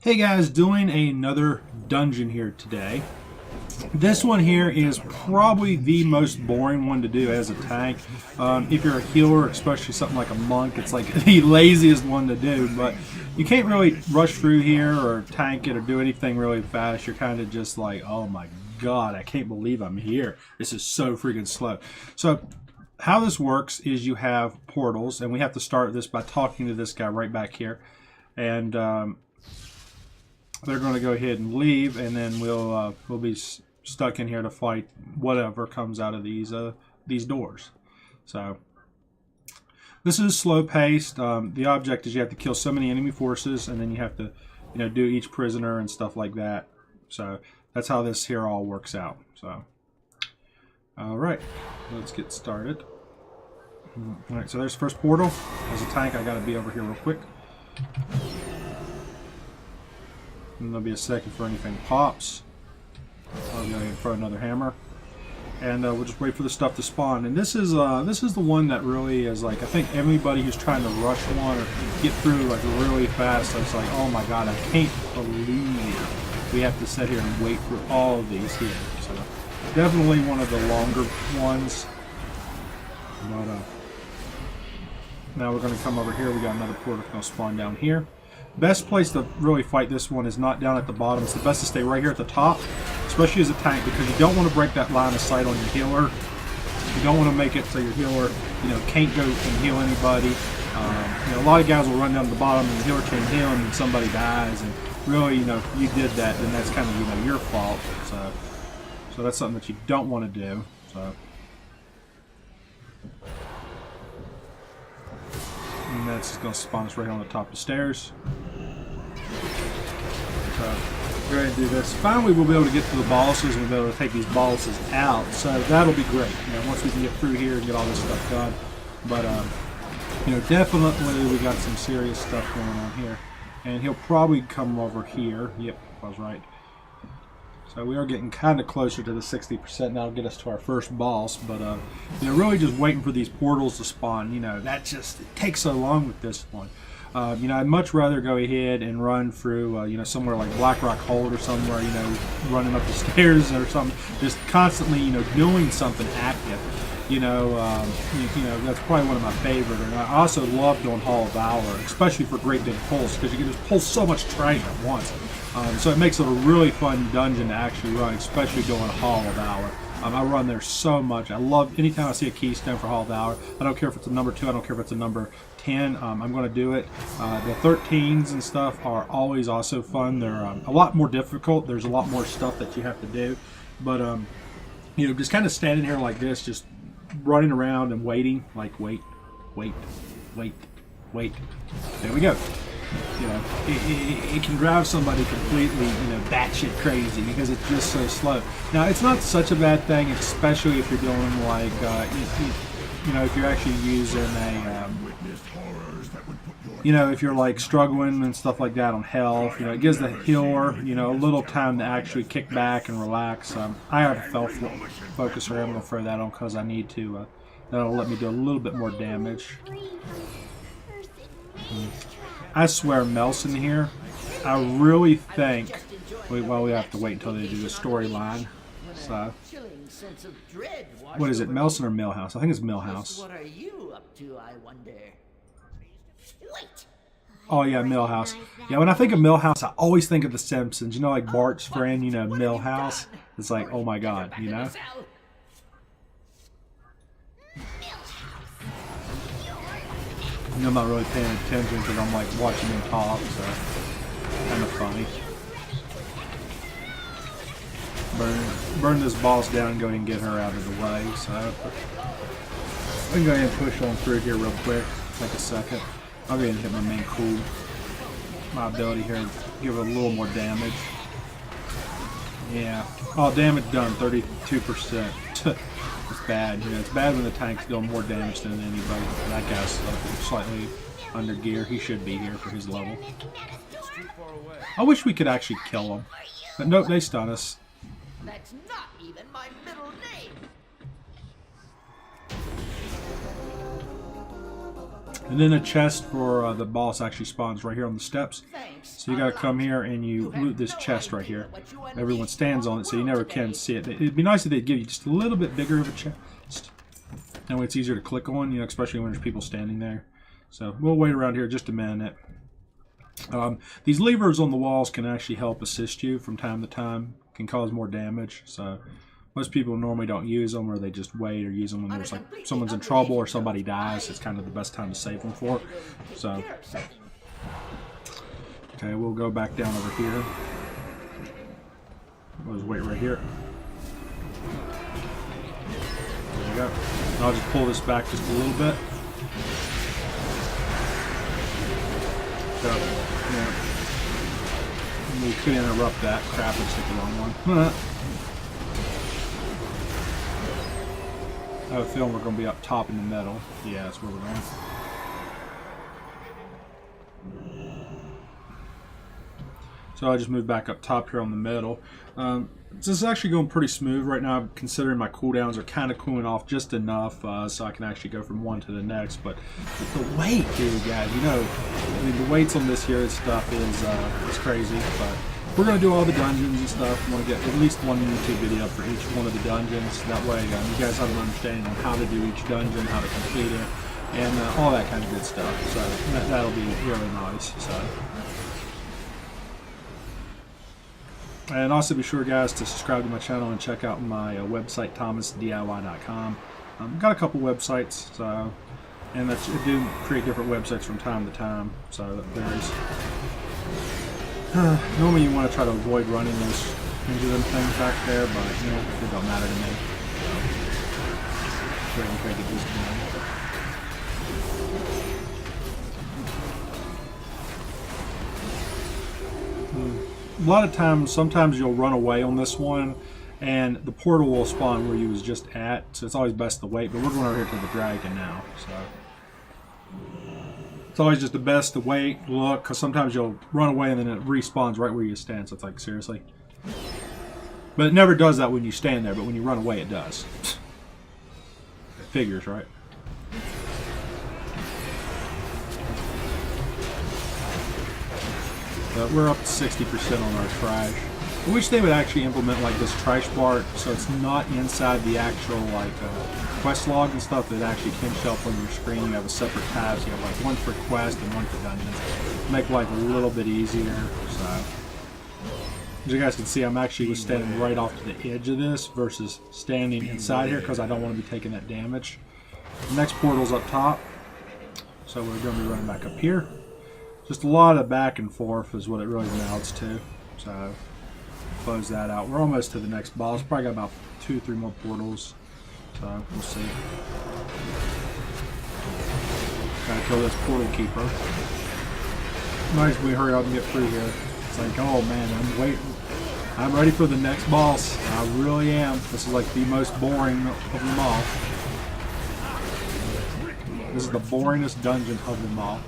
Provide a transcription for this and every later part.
Hey guys, doing another dungeon here today. This one here is probably the most boring one to do as a tank. If you're a healer, especially something like a monk, it's like the laziest one to do, but you can't really rush through here or tank it or do anything really fast. You're kind of just like, oh my god, I can't believe I'm here. This is so freaking slow. So how this works is you have portals, and we have to start this by talking to this guy right back here. And they're going to go ahead and leave, and then we'll be stuck in here to fight whatever comes out of these doors. So this is slow paced. The object is you have to kill so many enemy forces, and then you have to, do each prisoner and stuff like that. So that's how this here all works out. So all right, let's get started. All right, so there's the first portal. As a tank, I got to be over here real quick. And there'll be a second for anything pops. I'll go ahead and throw another hammer, and we'll just wait for the stuff to spawn. And this is the one that really is like, I think everybody who's trying to rush one or get through like really fast, it's like, oh my god, I can't believe we have to sit here and wait for all of these here. So definitely one of the longer ones. But now we're going to come over here. We got another portal going to spawn down here. Best place to really fight this one is not down at the bottom. It's the best to stay right here at the top, especially as a tank, because you don't want to break that line of sight on your healer. You don't want to make it so your healer, can't go and heal anybody. A lot of guys will run down to the bottom and the healer can't heal them and somebody dies. And really, if you did that, then that's kind of, your fault. So that's something that you don't want to do. So. And that's just going to spawn us right on the top of the stairs. So, go ahead and do this. Finally, we'll be able to get to the bosses and we'll be able to take these bosses out. So, that'll be great. Once we can get through here and get all this stuff done. But, definitely we got some serious stuff going on here. And he'll probably come over here. Yep, I was right. So we are getting kind of closer to the 60%. That'll get us to our first boss. But, really just waiting for these portals to spawn. That just it takes so long with this one. I'd much rather go ahead and run through, somewhere like Blackrock Hold or somewhere, running up the stairs or something. Just constantly, doing something active. That's probably one of my favorite. And I also love doing Hall of Valor, especially for great big pulls, because you can just pull so much treasure at once. So it makes it a really fun dungeon to actually run, especially going Hall of Valor. I run there so much. I love anytime I see a keystone for Hall of Valor. I don't care if it's a number 2. I don't care if it's a number 10. I'm going to do it. The 13s and stuff are always also fun. They're a lot more difficult. There's a lot more stuff that you have to do. But, just kind of standing here like this, just running around and waiting. Like, wait. There we go. It can drive somebody completely, batshit crazy because it's just so slow. Now, it's not such a bad thing, especially if you're doing like, if you're actually using a, if you're like struggling and stuff like that on health. It gives the healer, a little time to actually kick back and relax. I have a health focuser. I'm going to throw that on because I need to. That'll let me do a little bit more damage. I swear, Melson here, I really think, well, we have to wait until they do the storyline. So, what is it, Melson or Millhouse? I think it's Millhouse. What are you up to, I wonder? Wait. Oh yeah, Millhouse. Yeah, when I think of Millhouse, I always think of The Simpsons. Like Bart's friend, Millhouse. It's like, oh my god, I'm not really paying attention because I'm like watching him talk, so kind of funny. Burn this boss down and go ahead and get her out of the way. So I can go ahead and push on through here real quick. Take a second. I'll go ahead and hit my main cool. My ability here, give it a little more damage. Yeah. Oh, damage done, 32%. It's bad. It's bad when the tank's doing more damage than anybody. That guy's slightly under gear. He should be here for his level. I wish we could actually kill him. But nope, they stun us. That's not even my middle name. And then a chest for the boss actually spawns right here on the steps. So you gotta come here and you loot this chest right here. Everyone stands on it, so you never can see it. It'd be nice if they'd give you just a little bit bigger of a chest. That way it's easier to click on, you know, especially when there's people standing there. So we'll wait around here just a minute. These levers on the walls can actually help assist you from time to time. Can cause more damage. So most people normally don't use them, or they just wait, or use them when there's like someone's in trouble or somebody dies. It's kind of the best time to save them for. So okay, we'll go back down over here. We'll just wait right here. There we go. I'll just pull this back just a little bit. So, yeah. We could interrupt that. Crap, let's take the wrong one. I have a feeling we're going to be up top in the middle. Yeah, that's where we're going. So I just moved back up top here on the middle. This is actually going pretty smooth right now, considering my cooldowns are kind of cooling off just enough so I can actually go from one to the next. But the weight, dude, guys, you know, I mean, the weights on this here stuff is crazy. But we're going to do all the dungeons and stuff. I want to get at least one YouTube video for each one of the dungeons. That way you guys have an understanding on how to do each dungeon, how to complete it, and all that kind of good stuff. So that'll be really nice. So. And also be sure, guys, to subscribe to my channel and check out my website, thomasdiy.com. Got a couple websites, so, and I do create different websites from time to time, so that varies. Normally you want to try to avoid running those into them things back there, but you know, it don't matter to me. So, try to get this done. A lot of times, sometimes you'll run away on this one, and the portal will spawn where you was just at, so it's always best to wait. But we're going over here to the dragon now, so it's always just the best to wait, look, because sometimes you'll run away and then it respawns right where you stand. So it's like, seriously. But it never does that when you stand there, but when you run away, it does. It figures, right? But we're up to 60% on our trash. I wish they would actually implement like this trash bar, so it's not inside the actual like quest log and stuff. That actually can show up on your screen. You have a separate tabs. You have like one for quest and one for dungeons. Make life a little bit easier. So, as you guys can see, I'm actually standing right off to the edge of this versus standing inside here because I don't want to be taking that damage. The next portal's up top, so we're going to be running back up here. Just a lot of back and forth is what it really amounts to. So, close that out. We're almost to the next boss. Probably got about 2-3 more portals. So, we'll see. Gotta kill this portal keeper. Nice we hurry up and get through here. It's like, oh man, I'm ready for the next boss. I really am. This is like the most boring of them all. This is the boringest dungeon of them all.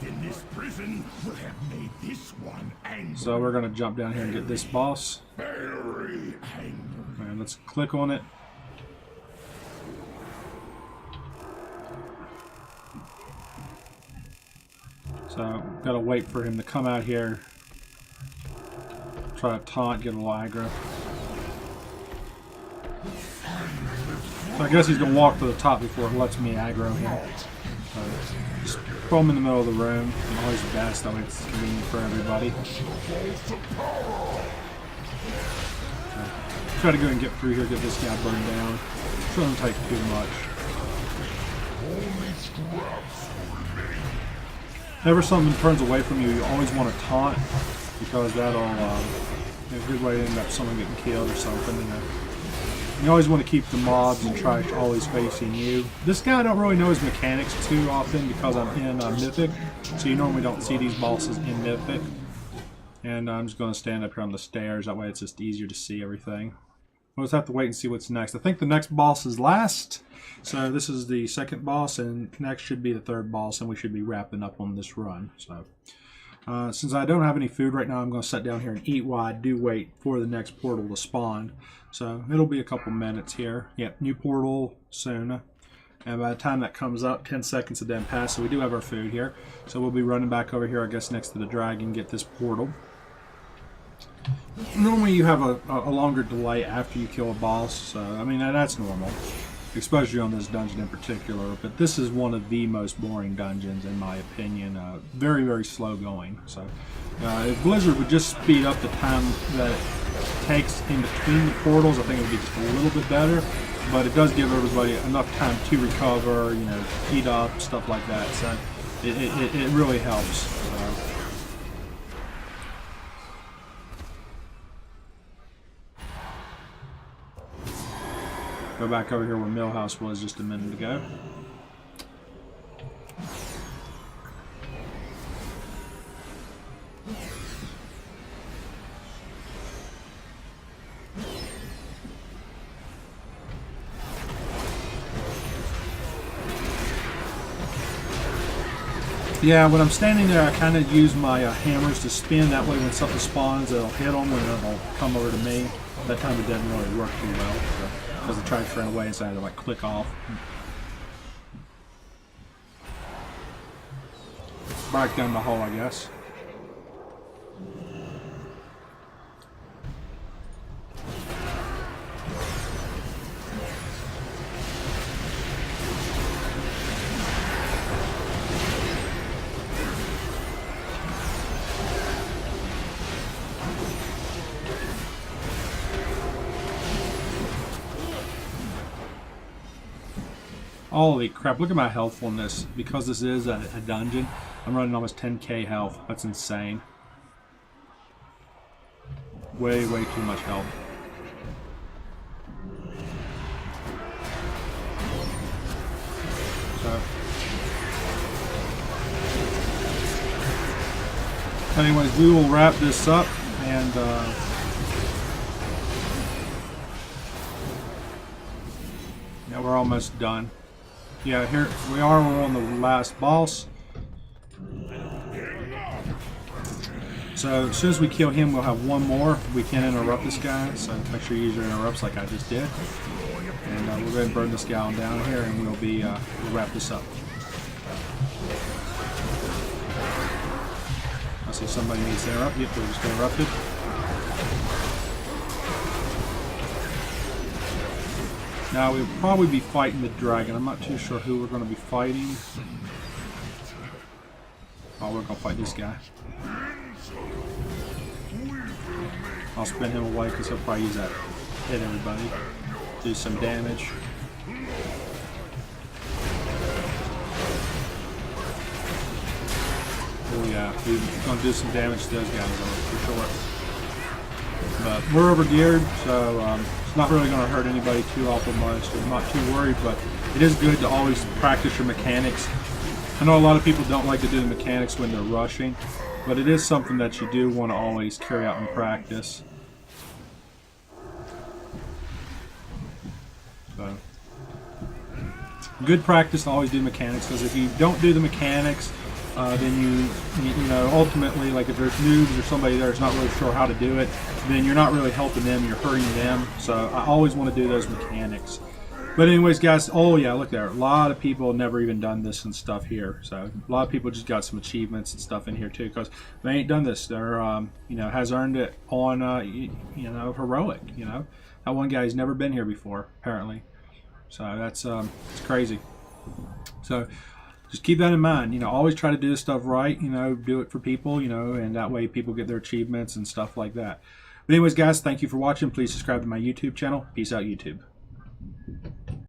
In this prison would have made this one angry. So we're gonna jump down here and get this boss. Very angry. And let's click on it. So gotta wait for him to come out here. Try to taunt, get a little aggro. So I guess he's gonna walk to the top before it lets me aggro him. Just throw him in the middle of the room. Always the best, that way it's convenient for everybody. Try to go and get through here, get this guy burned down. Shouldn't take too much. Whenever something turns away from you, you always want to taunt, because that'll be a good way to end up someone getting killed or something. You always want to keep the mobs and trash always facing you. This guy, I don't really know his mechanics too often because I'm in Mythic, so you normally don't see these bosses in Mythic. And I'm just going to stand up here on the stairs, that way it's just easier to see everything. We'll just have to wait and see what's next. I think the next boss is last, so this is the second boss, and next should be the third boss, and we should be wrapping up on this run. So, since I don't have any food right now, I'm going to sit down here and eat while I do wait for the next portal to spawn. So it'll be a couple minutes here. Yep, new portal soon. And by the time that comes up, 10 seconds have then passed, so we do have our food here. So we'll be running back over here, I guess, next to the dragon, get this portal. Normally you have a longer delay after you kill a boss, so I mean that's normal, especially on this dungeon in particular. But this is one of the most boring dungeons in my opinion. Very, very slow going. So if Blizzard would just speed up the time that it takes in between the portals, I think it would be just a little bit better. But it does give everybody enough time to recover, you know, heat up, stuff like that. So it really helps. So. Go back over here where Millhouse was just a minute ago. Yeah, when I'm standing there, I kind of use my hammers to spin. That way when something spawns, it'll hit them and it'll come over to me. That time it doesn't really work too well. So. Because I tried to run away inside to like click off. Back down the hole, I guess. Holy crap, look at my health on this. Because this is a dungeon, I'm running almost 10k health. That's insane. Way, way too much health. So, anyways, we will wrap this up and yeah, we're almost done. Yeah, here we are. We're on the last boss. So as soon as we kill him, we'll have one more. We can interrupt this guy, so make sure you use your interrupts like I just did. And we'll go ahead and burn this guy on down here, and we'll wrap this up. I see somebody needs to interrupt. Yep, we're just interrupted. Now we'll probably be fighting the dragon. I'm not too sure who we're going to be fighting. Oh, we're going to fight this guy. I'll spin him away because he'll probably use that hit everybody. Do some damage. Oh yeah, we're going to do some damage to those guys for sure. But we're over geared, so it's not really going to hurt anybody too awful much. I'm not too worried, but it is good to always practice your mechanics. I know a lot of people don't like to do the mechanics when they're rushing, but it is something that you do want to always carry out in practice. So, good practice to always do mechanics, because if you don't do the mechanics, then you know, ultimately, like if there's noobs or somebody there that's not really sure how to do it, then you're not really helping them, you're hurting them. So I always want to do those mechanics. But anyways, guys, oh yeah, look there. A lot of people have never even done this and stuff here. So a lot of people just got some achievements and stuff in here too, because they ain't done this. They're, you know, has earned it on, you know, heroic. You know, that one guy's never been here before, apparently. So that's it's crazy. So just keep that in mind. You know, always try to do this stuff right. You know, do it for people. You know, and that way people get their achievements and stuff like that. But anyways, guys, thank you for watching. Please subscribe to my YouTube channel. Peace out, YouTube.